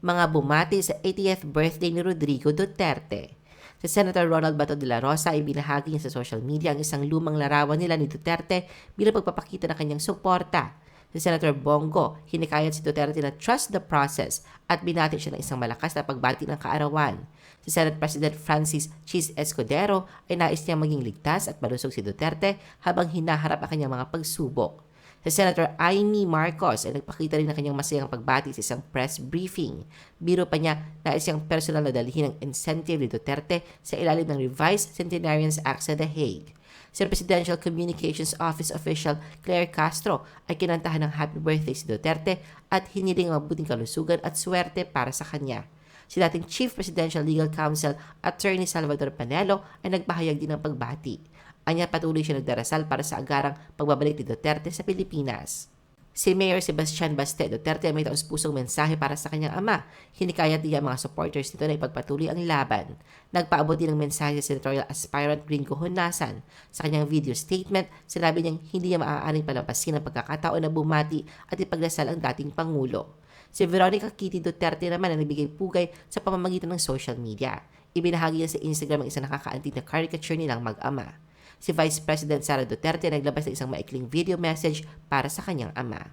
mga bumati sa 80th birthday ni Rodrigo Duterte. Si Senator Ronald Bato de la Rosa ay binahagi niya sa social media ang isang lumang larawan nila ni Duterte bilang pagpapakita ng kanyang suporta. Si Senator Bongo, hinikayat si Duterte na trust the process at binati siya ng isang malakas na pagbati ng kaarawan. Si Senate President Francis Chis Escudero ay nais niyang maging ligtas at malusog si Duterte habang hinaharap ang kanyang mga pagsubok. Si Senator Amy Marcos ay nagpakita rin ng kanyang masayang pagbati sa isang press briefing. Biro pa niya nais siyang personal na dalhin ng incentive ni Duterte sa ilalim ng Revised Centenarians Act sa The Hague. Si Presidential Communications Office official Claire Castro ay kinantahan ng happy birthday si Duterte at hiniling ang mabuting kalusugan at swerte para sa kanya. Si dating Chief Presidential Legal Counsel Attorney Salvador Panelo ay nagpahayag din ng pagbati. Anya patuloy siya nagdarasal para sa agarang pagbabalik ni Duterte sa Pilipinas. Si Mayor Sebastian Baste Duterte ay may taus-pusong mensahe para sa kanyang ama. Hinikayat niya ang mga supporters nito na ipagpatuloy ang laban. Nagpaabot din ng mensahe sa senatorial aspirant Gringo Honasan. Sa kanyang video statement, sinabi niyang hindi niya maaaring palampasin ang pagkakataon na bumati at ipagdasal ang dating Pangulo. Si Veronica Kitty Duterte naman ang nagbigay pugay sa pamamagitan ng social media. Ibinahagi niya sa Instagram ang isang nakakaantig na caricature nilang mag-ama. Si Vice President Sara Duterte naglabas ng isang maikling video message para sa kanyang ama.